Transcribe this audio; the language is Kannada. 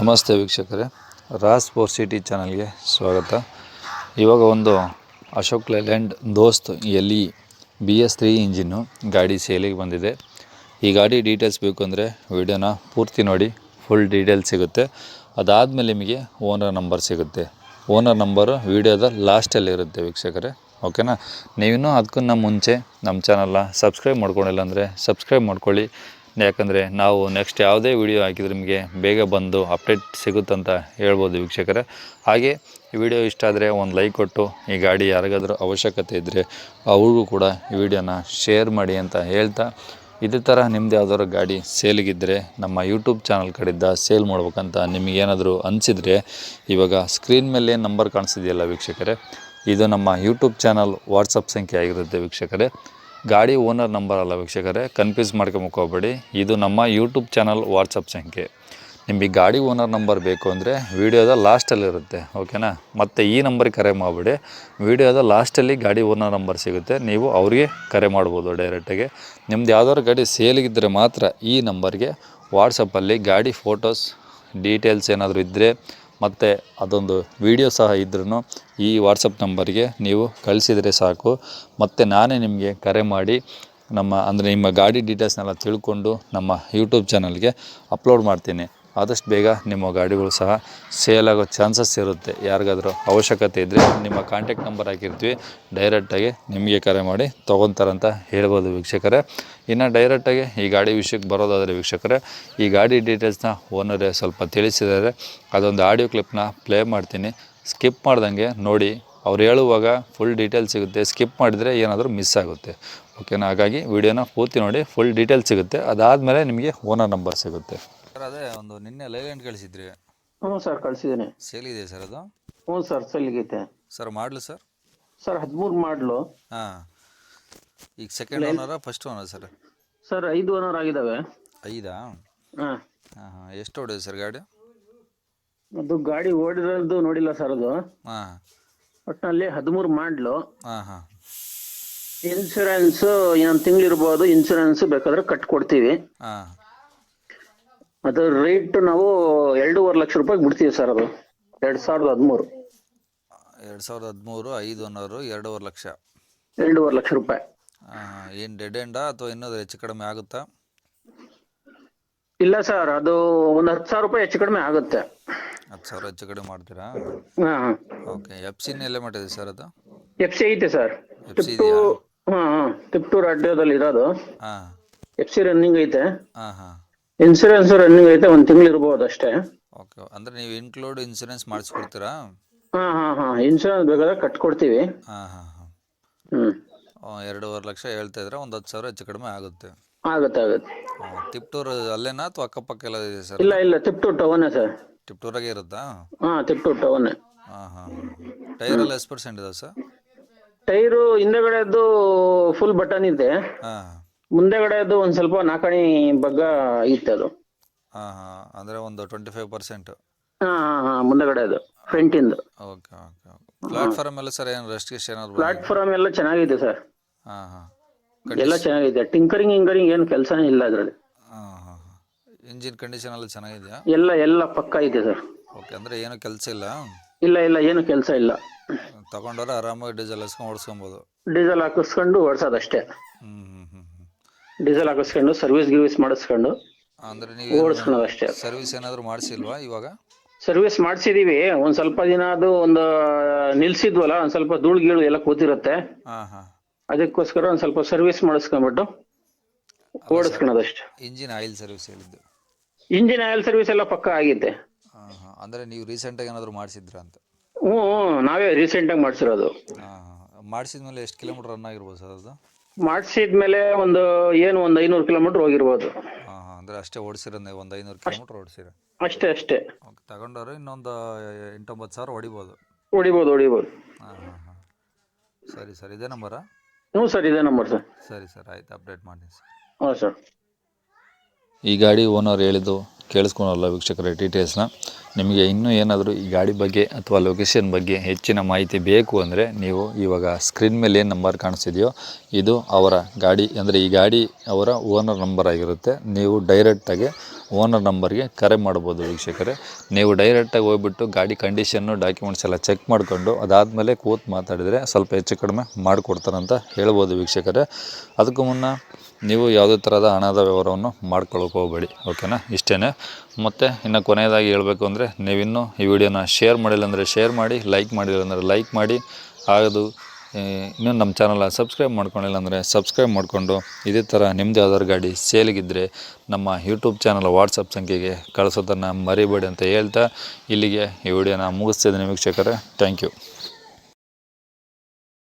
ನಮಸ್ತೆ ವೀಕ್ಷಕರೇ, ರಾಸ್ ಫೋರ್ ಸಿಟಿ ಚಾನಲ್ಗೆ ಸ್ವಾಗತ. ಇವಾಗ ಒಂದು ಅಶೋಕ್ ಲೇಲ್ಯಾಂಡ್ ದೋಸ್ತ್ LE BS3 ಇಂಜಿನ್ನು ಗಾಡಿ ಸೇಲಿಗೆ ಬಂದಿದೆ. ಈ ಗಾಡಿ ಡೀಟೇಲ್ಸ್ ಬೇಕು ಅಂದರೆ ವಿಡಿಯೋನ ಪೂರ್ತಿ ನೋಡಿ, ಫುಲ್ ಡೀಟೇಲ್ಸ್ ಸಿಗುತ್ತೆ. ಅದಾದಮೇಲೆ ನಿಮಗೆ ಓನರ್ ನಂಬರ್ ಸಿಗುತ್ತೆ. ಓನರ್ ನಂಬರು ವಿಡಿಯೋದ ಲಾಸ್ಟಲ್ಲಿರುತ್ತೆ ವೀಕ್ಷಕರೇ, ಓಕೆನಾ. ನೀವಿನ್ನೂ ಅದಕ್ಕೂ ಮುಂಚೆ ನಮ್ಮ ಚಾನಲ್ನ ಸಬ್ಸ್ಕ್ರೈಬ್ ಮಾಡ್ಕೊಂಡಿಲ್ಲ ಅಂದರೆ ಸಬ್ಸ್ಕ್ರೈಬ್ ಮಾಡ್ಕೊಳ್ಳಿ. ಯಾಕಂದರೆ ನಾವು ನೆಕ್ಸ್ಟ್ ಯಾವುದೇ ವಿಡಿಯೋ ಹಾಕಿದರೆ ನಿಮಗೆ ಬೇಗ ಬಂದು ಅಪ್ಡೇಟ್ ಸಿಗುತ್ತಂತ ಹೇಳ್ಬೋದು ವೀಕ್ಷಕರೇ. ಹಾಗೆ ಈ ವಿಡಿಯೋ ಇಷ್ಟ ಆದರೆ ಒಂದು ಲೈಕ್ ಕೊಟ್ಟು ಈ ಗಾಡಿ ಯಾರಿಗಾದರೂ ಅವಶ್ಯಕತೆ ಇದ್ದರೆ ಅವ್ರಿಗೂ ಕೂಡ ಈ ವಿಡಿಯೋನ ಶೇರ್ ಮಾಡಿ ಅಂತ ಹೇಳ್ತಾ, ಇದೇ ಥರ ನಿಮ್ಮದು ಯಾವ್ದಾದ್ರು ಗಾಡಿ ಸೇಲಿಗಿದ್ದರೆ ನಮ್ಮ ಯೂಟ್ಯೂಬ್ ಚಾನಲ್ ಕಡೆಯಿಂದ ಸೇಲ್ ಮಾಡ್ಬೇಕಂತ ನಿಮಗೇನಾದರೂ ಅನಿಸಿದರೆ ಇವಾಗ ಸ್ಕ್ರೀನ್ ಮೇಲೆ ನಂಬರ್ ಕಾಣಿಸ್ತಿದೆಯಲ್ಲ ವೀಕ್ಷಕರೇ, ಇದು ನಮ್ಮ ಯೂಟ್ಯೂಬ್ ಚಾನಲ್ ವಾಟ್ಸಪ್ ಸಂಖ್ಯೆ ಆಗಿರುತ್ತೆ ವೀಕ್ಷಕರೇ. ಗಾಡಿ ಓನರ್ ನಂಬರ್ ಅಲ್ಲ ವೀಕ್ಷಕರೇ, ಕನ್ಫ್ಯೂಸ್ ಮಾಡ್ಕೊಂಬಕ್ಕೆ ಹೋಗಬೇಡಿ. ಇದು ನಮ್ಮ ಯೂಟ್ಯೂಬ್ ಚಾನಲ್ ವಾಟ್ಸಪ್ ಸಂಖ್ಯೆ. ನಿಮಗೆ ಗಾಡಿ ಓನರ್ ನಂಬರ್ ಬೇಕು ಅಂದರೆ ವೀಡಿಯೋದ ಲಾಸ್ಟಲ್ಲಿರುತ್ತೆ, ಓಕೆನಾ. ಮತ್ತು ಈ ನಂಬರಿಗೆ ಕರೆ ಮಾಡಿಬಿಡಿ. ವೀಡಿಯೋದ ಲಾಸ್ಟಲ್ಲಿ ಗಾಡಿ ಓನರ್ ನಂಬರ್ ಸಿಗುತ್ತೆ, ನೀವು ಅವ್ರಿಗೆ ಕರೆ ಮಾಡ್ಬೋದು ಡೈರೆಕ್ಟಾಗಿ. ನಿಮ್ದು ಯಾವ್ದಾದ್ರು ಗಾಡಿ ಸೇಲಿಗಿದ್ದರೆ ಮಾತ್ರ ಈ ನಂಬರ್ಗೆ ವಾಟ್ಸಪ್ಪಲ್ಲಿ ಗಾಡಿ ಫೋಟೋಸ್ ಡೀಟೇಲ್ಸ್ ಏನಾದರೂ ಇದ್ದರೆ ಮತ್ತು ಅದೊಂದು ವಿಡಿಯೋ ಸಹ ಇದ್ರೂ ಈ ವಾಟ್ಸಪ್ ನಂಬರ್ಗೆ ನೀವು ಕಳಿಸಿದರೆ ಸಾಕು. ಮತ್ತು ನಾನೇ ನಿಮಗೆ ಕರೆ ಮಾಡಿ ನಿಮ್ಮ ಗಾಡಿ ಡೀಟೇಲ್ಸ್ನೆಲ್ಲ ತಿಳ್ಕೊಂಡು ನಮ್ಮ ಯೂಟ್ಯೂಬ್ ಚಾನಲ್ಗೆ ಅಪ್ಲೋಡ್ ಮಾಡ್ತೀನಿ. ಆದಷ್ಟು ಬೇಗ ನಿಮ್ಮ ಗಾಡಿಗಳು ಸಹ ಸೇಲ್ ಆಗೋ ಚಾನ್ಸಸ್ ಇರುತ್ತೆ. ಯಾರಿಗಾದರೂ ಅವಶ್ಯಕತೆ ಇದ್ದರೆ ನಿಮ್ಮ ಕಾಂಟ್ಯಾಕ್ಟ್ ನಂಬರ್ ಹಾಕಿರ್ತೀವಿ, ಡೈರೆಕ್ಟಾಗಿ ನಿಮಗೆ ಕರೆ ಮಾಡಿ ತೊಗೊತಾರಂತ ಹೇಳ್ಬೋದು ವೀಕ್ಷಕರೇ. ಇನ್ನು ಡೈರೆಕ್ಟಾಗಿ ಈ ಗಾಡಿ ವಿಷಯಕ್ಕೆ ಬರೋದಾದರೆ ವೀಕ್ಷಕರೇ, ಈ ಗಾಡಿ ಡೀಟೇಲ್ಸ್ನ ಓನರೇ ಸ್ವಲ್ಪ ತಿಳಿಸಿದ್ದಾರೆ. ಅದೊಂದು ಆಡಿಯೋ ಕ್ಲಿಪ್ನ ಪ್ಲೇ ಮಾಡ್ತೀನಿ, ಸ್ಕಿಪ್ ಮಾಡ್ದಂಗೆ ನೋಡಿ. ಅವ್ರು ಹೇಳುವಾಗ ಫುಲ್ ಡೀಟೇಲ್ಸ್ ಸಿಗುತ್ತೆ, ಸ್ಕಿಪ್ ಮಾಡಿದರೆ ಏನಾದರೂ ಮಿಸ್ ಆಗುತ್ತೆ, ಓಕೆನಾ. ಹಾಗಾಗಿ ವಿಡಿಯೋನ ಪೂರ್ತಿ ನೋಡಿ, ಫುಲ್ ಡೀಟೇಲ್ಸ್ ಸಿಗುತ್ತೆ. ಅದಾದಮೇಲೆ ನಿಮಗೆ ಓನರ್ ನಂಬರ್ ಸಿಗುತ್ತೆ. ಸರ್ ಅದೇ ಒಂದು ನಿನ್ನೆ ಲೈಲ್ಯಾಂಡ್ ಕಳಿಸಿದ್ರಿ. ಹ್ಞೂ ಸರ್, ಕಳಿಸಿದ್ದೀನಿ. ಸೇಲ್ ಇದೆ ಸರ್ ಅದು? ಹ್ಞೂ ಸರ್, ಸೇಲ್ಗೈತೆ. ಸರ್ ಮಾಡಲು ಸರ್? ಸರ್ 13 ಮಾಡಲು. ಹಾಂ. ಈಗ ಸೆಕೆಂಡ್ ಓನರಾ first owner sir? Sir 5 owner ಆಗಿದ್ದಾವೆ. 5? ಹಾಂ ಹಾಂ ಹಾಂ. ಎಷ್ಟು ಹೊಡೆದು ಸರ್ ಗಾಡಿ? ಅದು ಗಾಡಿ ಓಡಿರೋದು ನೋಡಿಲ್ಲ ಸರ್ ಅದು. ಹಾಂ. ಒಟ್ಟಿನಲ್ಲಿ 13 ಮಾಡಲು. ಹಾಂ ಹಾಂ. ಇನ್ಶೂರೆನ್ಸು ಇನ್ನೊಂದು ತಿಂಗಳಿರ್ಬೋದು. ಇನ್ಶೂರೆನ್ಸ್ ಬೇಕಾದ್ರೆ ಕಟ್ಕೊಡ್ತೀವಿ. ಹಾಂ. ಅದು ರೇಟ್ ನಾವು 2.5 ಲಕ್ಷ ರೂಪಾಯಿಗೆ ಬಿಡ್ತೀವಿ ಸರ್. ಅದು 2013. 2013, 5 ಓನರು, 2.5 ಲಕ್ಷ. 2.5 ಲಕ್ಷ ರೂಪಾಯಿ. ಏನು ಡೆಡ್ ಎಂಡಾ ಅಥವಾ ಇನ್ನೊಂದು ಹೆಚ್ಚು ಕಡಿಮೆ ಆಗುತ್ತಾ? ಇಲ್ಲ ಸರ್, ಅದು ಒಂದು 10,000 ರೂಪಾಯಿ ಹೆಚ್ಚು ಕಡಿಮೆ ಆಗುತ್ತೆ. 10,000 ಹೆಚ್ಚು ಕಡಿಮೆ ಮಾಡ್ತೀರಾ? ಹಾಂ. ಓಕೆ. FC ಎಲ್ಲೇ ಮಾಡಿದೆ ಸರ್ ಅದು? FC ಐತೆ ಸರ್. FC ಇದೆಯಾ? ಹಾಂ, ತಿಪ್ಟೂರು ಅಡ್ಡದಲ್ಲಿ ಇರೋದು. ಹಾಂ. FC ರನ್ನಿಂಗ್ ಐತೆ. ಹಾಂ ಹಾಂ. ಇನ್ಸೂರೆನ್ಸ್ ರನ್ನಿಂಗ್ ಐತೆ, 1 ತಿಂಗಳು ಇರ್ಬೋದು ಅಷ್ಟೇ. ಓಕೆ. ಅಂದರೆ ನೀವು ಇನ್ಕ್ಲೂಡ್ ಇನ್ಸೂರೆನ್ಸ್ ಮಾಡಿಸ್ಕೊಡ್ತೀರಾ? ಹಾಂ. ಇನ್ಸೂರೆನ್ಸ್ ಬೇಕಾದ್ರೆ ಕಟ್ಕೊಡ್ತೀವಿ. ಹಾಂ ಹಾಂ ಹಾಂ. 2.5 ಲಕ್ಷ ಹೇಳ್ತಾ ಇದ್ರೆ ಒಂದು 10,000 ಹೆಚ್ಚು ಕಡಿಮೆ ಆಗುತ್ತೆ. ಆಗುತ್ತೆ. ತಿಪ್ಟೂರು ಅಲ್ಲೇನಾ ಅಥವಾ ಅಕ್ಕಪಕ್ಕ ಎಲ್ಲ ಇದೆ ಸರ್? ಇಲ್ಲ, ತಿಪ್ಟೂರು ಟೌನೇ ಸರ್. ತಿಪ್ಟೂರಾಗೆ ಇರುತ್ತಾ? ಹಾಂ, ತಿಪ್ಟೂರು ಟೌನೇ. ಹಾಂ ಹಾಂ. ಟೈರೆಲ್ಲ ಎಷ್ಟು ಪರ್ಸೆಂಟ್ ಇದಾವೆ ಸರ್? ಟೈರು ಹಿಂದೆಗಡೆದು ಫುಲ್ ಬಟನ್ ಇದೆ. ಹಾಂ. ಮುಂದೆಗಡೆದು ಒಂದು ಸ್ವಲ್ಪ ನಾಲ್ಕಣಿ ಬಗ್ಗ ಇತ್ತು ಅದು. ಹಾಂ ಹಾಂ. ಅಂದರೆ ಒಂದು 25%. ಹಾಂ. ಮುಂದೆಗಡೆದು ಫ್ರಂಟಿಂದು. Okay okay okay. ಪ್ಲಾಟ್ಫಾರ್ಮ್ ಎಲ್ಲ ಸರ್ ಏನು ರೆಸ್ಟ್ ಗಿಸ್ಟ್ ಏನಾದ್ರು? ಪ್ಲಾಟ್ಫಾರ್ಮ್ ಎಲ್ಲ ಚೆನ್ನಾಗಿದೆ ಸರ್. ಹಾಂ ಹಾಂ. ಎಲ್ಲ ಚೆನ್ನಾಗಿದೆ. ಟಿಂಕರಿಂಗ್ ಏನು ಕೆಲಸನೇ ಇಲ್ಲ ಅದರಲ್ಲಿ. ಹಾಂ ಹಾಂ ಹಾಂ. ಇಂಜಿನ್ ಕಂಡೀಷನ್ ಎಲ್ಲ ಚೆನ್ನಾಗಿದೆಯಾ? ಎಲ್ಲ ಪಕ್ಕ ಇದೆ ಸರ್. ಓಕೆ. ಅಂದರೆ ಏನು ಕೆಲಸ ಇಲ್ಲ? ಇಲ್ಲ, ಏನು ಕೆಲಸ ಇಲ್ಲ. ತಗೊಂಡವ್ರೆ ಆರಾಮಾಗಿ ಡೀಸೆಲ್ ಹಾಕ್ಸ್ಕೊಂಡು ಓಡಿಸ್ಕೊಬೋದು? ಡೀಸೆಲ್ ಹಾಕಿಸ್ಕೊಂಡು ಓಡಿಸೋದಷ್ಟೇ. ಡೀಸೆಲ್ ಹಾಕಿಸ್ಕೊಂಡು ಸರ್ವಿಸ್ ಮಾಡಿಸ್ಕೊಂಡು ಅಂದರೆ ನೀವು ಓಡಿಸ್ಕೊಳ್ಳೋದು ಅಷ್ಟೇ. ಸರ್ವಿಸ್ ಏನಾದರೂ ಮಾಡಿಸಿಲ್ವಾ ಇವಾಗ? ಸರ್ವಿಸ್ ಮಾಡಿಸಿದೀವಿ. ಒಂದು ಸ್ವಲ್ಪ ದಿನ ಅದು ಒಂದು ನಿಲ್ಸಿದ್ವಲ್ಲ, ಒಂದು ಸ್ವಲ್ಪ ಧೂಳು ಗೀಳು ಎಲ್ಲ ಕೂತಿರುತ್ತೆ. ಹಾಂ ಹಾಂ. ಅದಕ್ಕೋಸ್ಕರ ಒಂದು ಸ್ವಲ್ಪ ಸರ್ವಿಸ್ ಮಾಡಿಸ್ಕೊಂಡ್ಬಿಟ್ಟು ಓಡಿಸ್ಕೊಳ್ಳೋದಷ್ಟೇ. ಇಂಜಿನ್ ಆಯಿಲ್ ಸರ್ವಿಸ್ ಹೇಳಿದ್ದು? ಇಂಜಿನ್ ಆಯಿಲ್ ಸರ್ವಿಸ್ ಎಲ್ಲ ಪಕ್ಕ ಆಗಿದೆ. ಹಾಂ ಹಾಂ. ಅಂದರೆ ನೀವು ರೀಸೆಂಟಾಗಿ ಏನಾದರೂ ಮಾಡಿಸಿದ್ರಾ ಅಂತ? ಹ್ಞೂ, ನಾವೇ ರೀಸೆಂಟಾಗಿ ಮಾಡಿಸಿರೋದು. ಹಾಂ ಹಾಂ. ಮಾಡಿಸಿದ್ಮೇಲೆ ಎಷ್ಟು ಕಿಲೋಮೀಟ್ರ್ ರನ್ ಆಗಿರ್ಬೋದು ಸರ್ ಅದು? ಮಾಡಿಸಿದ್ಮೇಲೆ ಒಂದು 500 ಕಿಲೋಮೀಟ್ರ್ ಹೋಗಿರ್ಬೋದು. ಹಾಂ ಹಾಂ. ಅಂದರೆ ಅಷ್ಟೇ ಓಡಿಸಿರೋದು, ಒಂದು 500 ಕಿಲೋಮೀಟ್ರ್ ಓಡಿಸಿರ? ಅಷ್ಟೇ. ಓಕೆ. ತಗೊಂಡವ್ರು ಇನ್ನೊಂದು 8-9 ಸಾವಿರ ಹೊಡಿಬೋದು? ಹೊಡಿಬೋದು. ಹಾಂ ಹಾಂ ಹಾಂ. ಸರಿ ಇದೇ ನಂಬರಾ? ಹ್ಞೂ ಸರ್, ಇದೇ ನಂಬರ್ ಸರ್. ಸರಿ ಆಯ್ತು, ಅಪ್ಡೇಟ್ ಮಾಡ್ತೀನಿ ಸರ್. ಹಾಂ ಸರ್. ಈ ಗಾಡಿ ಓನರ್ ಹೇಳಿದ್ದು ಕೇಳಿಸ್ಕೊಳಲ್ಲ ವೀಕ್ಷಕರ ಡೀಟೇಲ್ಸ್ನ. ನಿಮಗೆ ಇನ್ನೂ ಏನಾದರೂ ಈ ಗಾಡಿ ಬಗ್ಗೆ ಅಥವಾ ಲೊಕೇಶನ್ ಬಗ್ಗೆ ಹೆಚ್ಚಿನ ಮಾಹಿತಿ ಬೇಕು ಅಂದರೆ ನೀವು ಇವಾಗ ಸ್ಕ್ರೀನ್ ಮೇಲೆ ಏನು ನಂಬರ್ ಕಾಣಿಸ್ತಿದೆಯೋ ಇದು ಅವರ ಗಾಡಿ, ಅಂದರೆ ಈ ಗಾಡಿ ಅವರ ಓನರ್ ನಂಬರ್ ಆಗಿರುತ್ತೆ. ನೀವು ಡೈರೆಕ್ಟಾಗಿ ಓನರ್ ನಂಬರ್ಗೆ ಕರೆ ಮಾಡ್ಬೋದು ವೀಕ್ಷಕರೇ. ನೀವು ಡೈರೆಕ್ಟಾಗಿ ಹೋಗ್ಬಿಟ್ಟು ಗಾಡಿ ಕಂಡೀಷನ್ನು ಡಾಕ್ಯುಮೆಂಟ್ಸ್ ಎಲ್ಲ ಚೆಕ್ ಮಾಡಿಕೊಂಡು ಅದಾದಮೇಲೆ ಕೂತು ಮಾತಾಡಿದರೆ ಸ್ವಲ್ಪ ಹೆಚ್ಚು ಕಡಿಮೆ ಮಾಡಿಕೊಡ್ತಾರಂತ ಹೇಳ್ಬೋದು ವೀಕ್ಷಕರೇ. ಅದಕ್ಕೂ ಮುನ್ನ ನೀವು ಯಾವುದೇ ಥರದ ಹಣದ ವ್ಯವಹಾರವನ್ನು ಮಾಡ್ಕೊಳ್ಳೋಕೆ ಹೋಗಬೇಡಿ, ಓಕೆನಾ. ಇಷ್ಟೇ. ಮತ್ತು ಇನ್ನು ಕೊನೆಯದಾಗಿ ಹೇಳಬೇಕು ಅಂದರೆ, ನೀವಿನ್ನೂ ಈ ವಿಡಿಯೋನ ಶೇರ್ ಮಾಡಿಲ್ಲ ಅಂದರೆ ಶೇರ್ ಮಾಡಿ, ಲೈಕ್ ಮಾಡಿಲ್ಲ ಅಂದರೆ ಲೈಕ್ ಮಾಡಿ. ಅದು ಇನ್ನೂ ನಮ್ಮ ಚಾನಲ್ನ ಸಬ್ಸ್ಕ್ರೈಬ್ ಮಾಡ್ಕೊಂಡಿಲ್ಲ ಅಂದರೆ ಸಬ್ಸ್ಕ್ರೈಬ್ ಮಾಡಿಕೊಂಡು ಇದೇ ಥರ ನಿಮ್ಮದು ಯಾವ್ದಾದ್ರು ಗಾಡಿ ಸೇಲಿಗಿದ್ದರೆ ನಮ್ಮ ಯೂಟ್ಯೂಬ್ ಚಾನಲ್ ವಾಟ್ಸಪ್ ಸಂಖ್ಯೆಗೆ ಕಳಿಸೋದನ್ನು ಮರಿಬೇಡಿ ಅಂತ ಹೇಳ್ತಾ ಇಲ್ಲಿಗೆ ಈ ವಿಡಿಯೋನ ಮುಗಿಸ್ತಿದ್ದೀನಿ ವೀಕ್ಷಕರೇ. Thank you.